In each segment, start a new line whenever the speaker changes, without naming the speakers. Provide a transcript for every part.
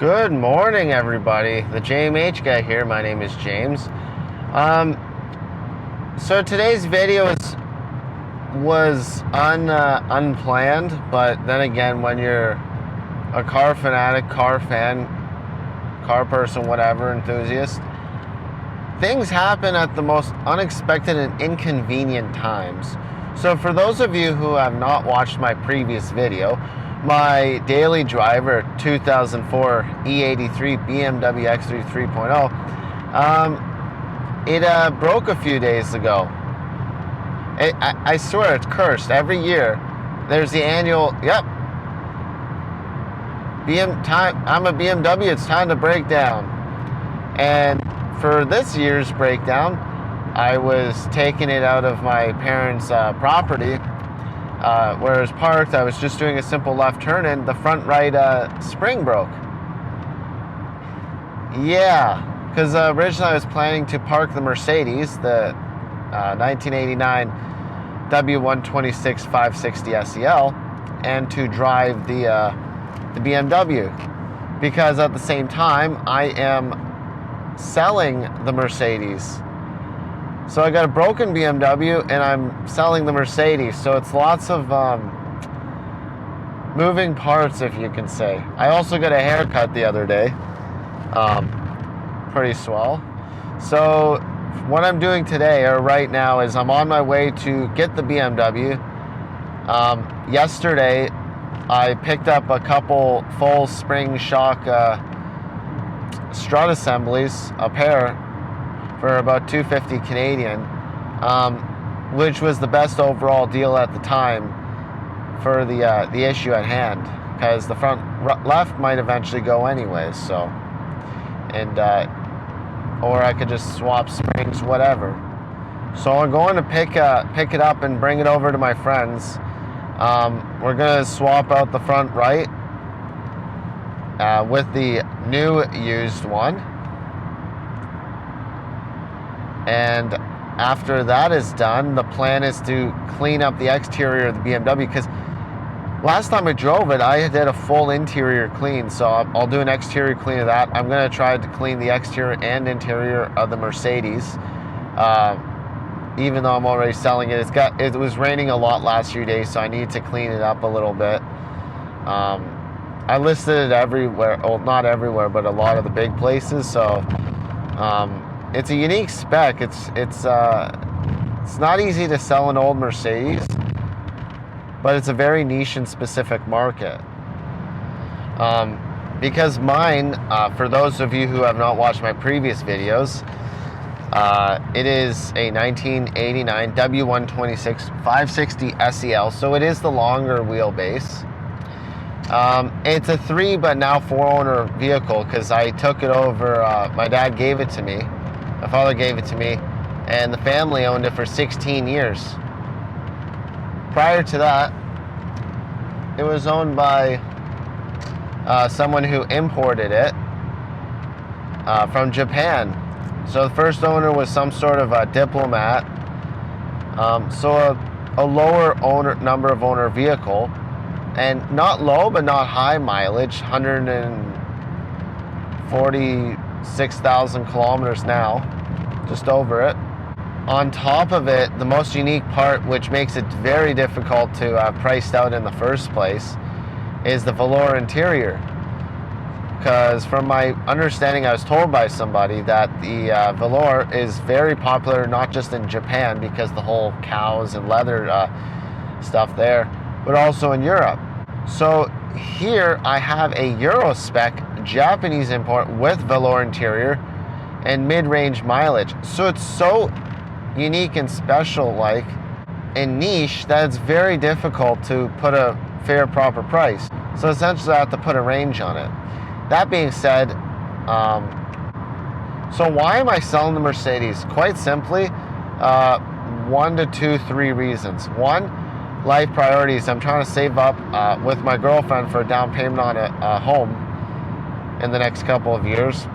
Good morning, everybody. The JMH guy here. My name is James. So today's video was unplanned, but then again, when you're a car fanatic, car fan, car person, whatever, enthusiast, things happen at the most unexpected and inconvenient times. So for those of you who have not watched my previous video, my daily driver 2004 E83 BMW X3 3.0, it broke a few days ago. I swear it's cursed. Every year there's the annual, I'm a BMW, it's time to break down. And for this year's breakdown, I was taking it out of my parents' property where it was parked. I was just doing a simple left turn and the front right spring broke. Yeah, because originally I was planning to park the Mercedes, the 1989 W126 560 SEL, and to drive the BMW, because at the same time I am selling the Mercedes. So I got a broken BMW and I'm selling the Mercedes, so it's lots of moving parts, if you can say. I also got a haircut the other day, pretty swell. So what I'm doing today, or right now, is I'm on my way to get the BMW. Yesterday I picked up a couple full spring shock strut assemblies, a pair, for about $250 Canadian, which was the best overall deal at the time for the issue at hand, because the front left might eventually go anyways. So, and or I could just swap springs, whatever. So I'm going to pick it up and bring it over to my friends. We're gonna swap out the front right with the new used one. And after that is done, the plan is to clean up the exterior of the BMW, because last time I drove it, I did a full interior clean. So I'll do an exterior clean of that. I'm going to try to clean the exterior and interior of the Mercedes, even though I'm already selling it. It was raining a lot last few days, so I need to clean it up a little bit. I listed it everywhere, well, not everywhere, but a lot of the big places. So it's a unique spec. It's not easy to sell an old Mercedes, but it's a very niche and specific market. Because mine, for those of you who have not watched my previous videos, it is a 1989 W126 560 SEL, so it is the longer wheelbase. It's a 3 but now 4 owner vehicle, because I took it over, my dad gave it to me. My father gave it to me, and the family owned it for 16 years. Prior to that, it was owned by someone who imported it from Japan. So the first owner was some sort of a diplomat. So a lower number of owner vehicle, and not low but not high mileage, 146,000 kilometers now, just over it. On top of it, the most unique part, which makes it very difficult to price out in the first place, is the velour interior. Because from my understanding, I was told by somebody that the velour is very popular, not just in Japan, because the whole cows and leather stuff there, but also in Europe. So here I have a Euro spec Japanese import with velour interior and mid-range mileage. So it's so unique and special, like, and niche, that it's very difficult to put a fair, proper price. So essentially I have to put a range on it. That being said, so why am I selling the Mercedes? Quite simply, 1 to 2, 3 reasons. One, life priorities. I'm trying to save up with my girlfriend for a down payment on a home in the next couple of years.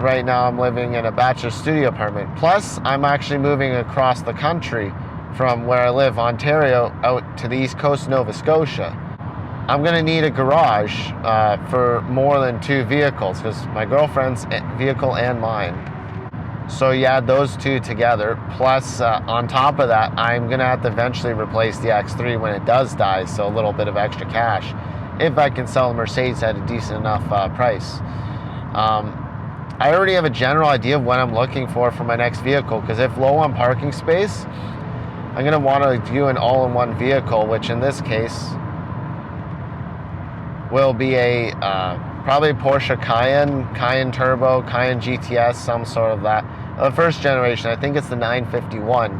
Right now I'm living in a bachelor studio apartment. Plus, I'm actually moving across the country from where I live, Ontario, out to the east coast, Nova Scotia. I'm gonna need a garage for more than 2 vehicles, because my girlfriend's vehicle and mine. So you add those two together, plus on top of that, I'm gonna have to eventually replace the X3 when it does die, so a little bit of extra cash, if I can sell the Mercedes at a decent enough price. I already have a general idea of what I'm looking for my next vehicle, because if low on parking space, I'm gonna want to do an all-in-one vehicle, which in this case will be a probably Porsche Cayenne Turbo, Cayenne GTS, some sort of that. The first generation, I think it's the 951.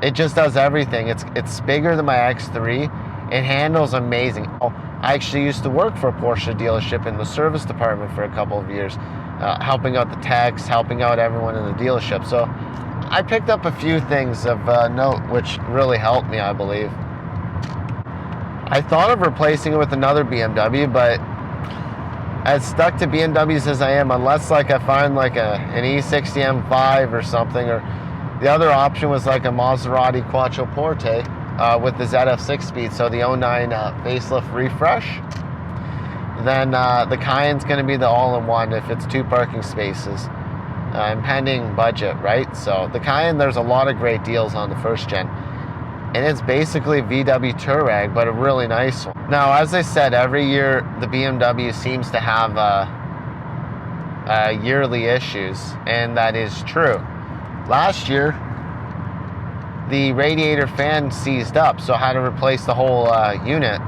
It just does everything. It's bigger than my X3. It handles amazing. I actually used to work for a Porsche dealership in the service department for a couple of years, helping out the techs, helping out everyone in the dealership. So I picked up a few things of note which really helped me, I believe. I thought of replacing it with another BMW, but as stuck to BMWs as I am, unless like I find like an E60 M5 or something, or the other option was like a Maserati Quattroporte with the ZF 6-speed, so the 09 facelift refresh, then the Cayenne's going to be the all-in-one if it's 2 parking spaces, and pending budget, right? So the Cayenne, there's a lot of great deals on the first gen. And it's basically VW Touareg, but a really nice one. Now, as I said, every year the BMW seems to have yearly issues, and that is true. Last year, the radiator fan seized up, so I had to replace the whole unit.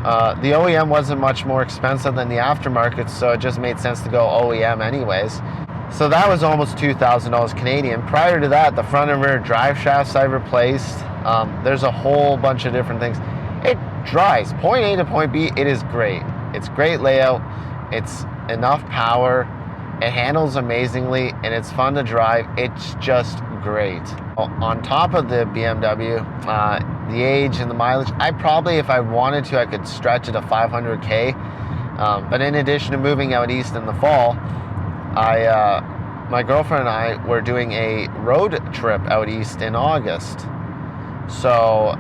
The OEM wasn't much more expensive than the aftermarket, so it just made sense to go OEM anyways. So that was almost $2,000 Canadian. Prior to that, the front and rear drive shafts I replaced. There's a whole bunch of different things. It drives point A to point B. It is great. It's great layout. It's enough power. It handles amazingly, and it's fun to drive. It's just great. On top of the BMW, the age and the mileage, I probably, if I wanted to, I could stretch it to 500K. But in addition to moving out east in the fall, my girlfriend and I were doing a road trip out east in August. So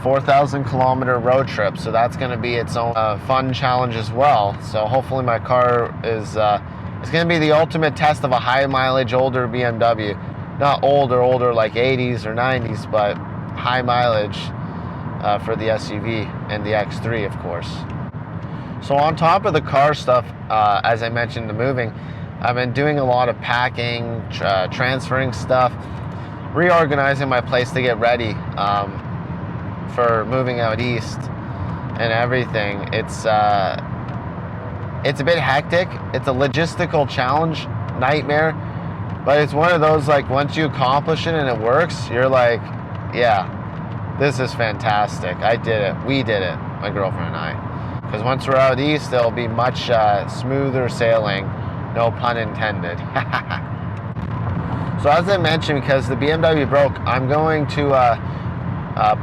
4,000 kilometer road trip. So that's going to be its own fun challenge as well. So hopefully my car is it's going to be the ultimate test of a high mileage older BMW. Not older like 80s or 90s, but high mileage for the SUV and the X3, of course. So on top of the car stuff, as I mentioned, the moving, I've been doing a lot of packing, transferring stuff, reorganizing my place to get ready for moving out east and everything. It's a bit hectic. It's a logistical challenge, nightmare, but it's one of those, like, once you accomplish it and it works, you're like, yeah, this is fantastic. I did it. We did it, my girlfriend and I. Because once we're out east, there'll be much smoother sailing. No pun intended. So as I mentioned, because the BMW broke, I'm going to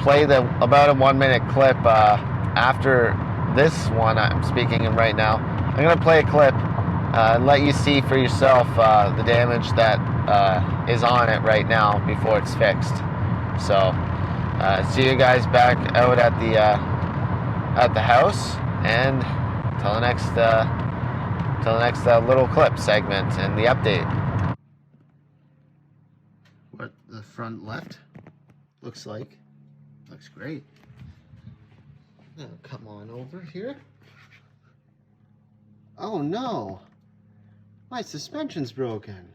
play about a 1-minute clip after this one I'm speaking in right now. I'm going to play a clip and let you see for yourself the damage that is on it right now before it's fixed. So see you guys back out at the house, and till the next little clip segment and the update. What the front left looks like. Looks great. Now come on over here. Oh no! My suspension's broken.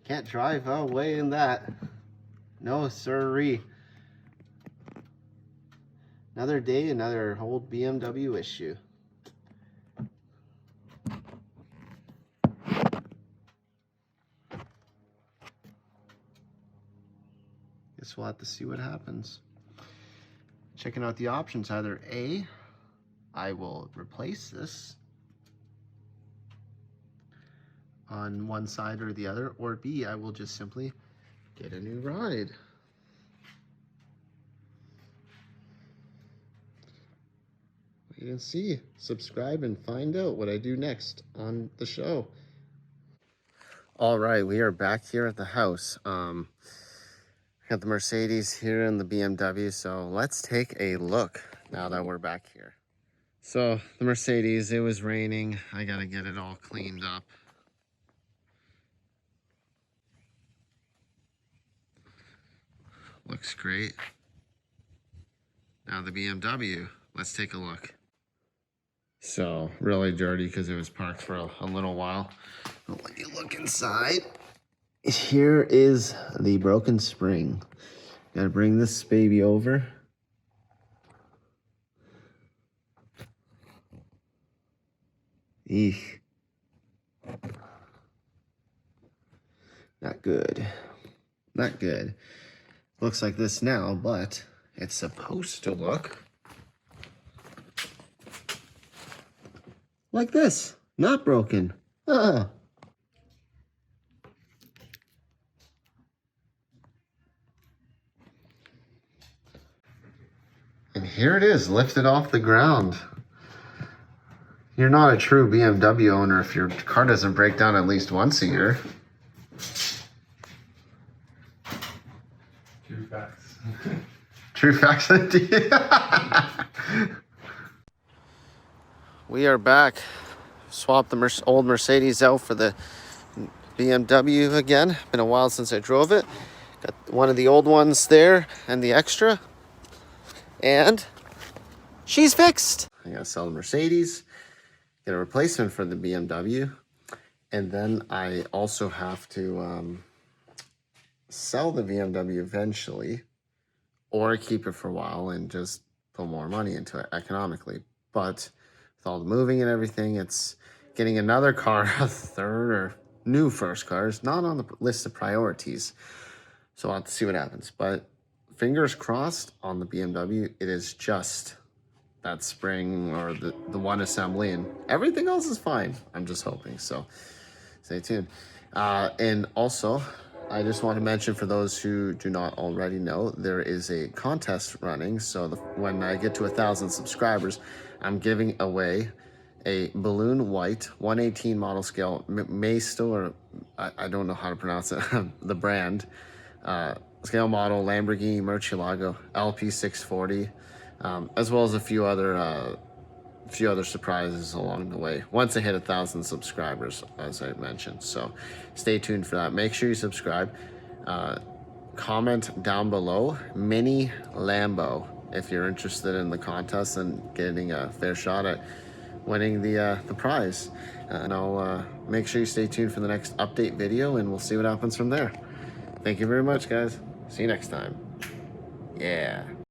Can't drive away in that. No sirree. Another day, another old BMW issue. Guess we'll have to see what happens. Checking out the options. Either A, I will replace this on one side or the other, or B, I will just simply get a new ride. You can see, subscribe and find out what I do next on the show. All right, we are back here at the house. Got the Mercedes here and the BMW, so let's take a look now that we're back here. So the Mercedes, it was raining. I gotta get it all cleaned up. Looks great. Now the BMW, let's take a look. So really dirty because it was parked for a little while. But when you look inside, here is the broken spring. Gotta bring this baby over. Eek. Not good. Not good. Looks like this now, but it's supposed to look like this. Not broken. And here it is, lifted off the ground. You're not a true BMW owner if your car doesn't break down at least once a year.
True facts.
True facts indeed. We are back. Swapped the old Mercedes out for the BMW again. Been a while since I drove it. Got one of the old ones there and the extra. And she's fixed. I gotta sell the Mercedes, get a replacement for the BMW, and then I also have to sell the BMW eventually, or keep it for a while and just put more money into it economically. But with all the moving and everything, it's getting another car, a third or new first car, is not on the list of priorities. So I'll have to see what happens. But fingers crossed on the BMW, it is just that spring or the one assembly, and everything else is fine. I'm just hoping, so stay tuned. And also, I just want to mention, for those who do not already know, there is a contest running. So when I get to 1,000 subscribers, I'm giving away a balloon white 118 model scale Maisto, or I don't know how to pronounce it, the brand, scale model Lamborghini Murcielago LP640, as well as a few other surprises along the way once I hit 1,000 subscribers, as I mentioned. So stay tuned for that. Make sure you subscribe. Comment down below mini Lambo if you're interested in the contest and getting a fair shot at winning the prize. And I'll make sure you stay tuned for the next update video, and we'll see what happens from there. Thank you very much, guys. See you next time. Yeah.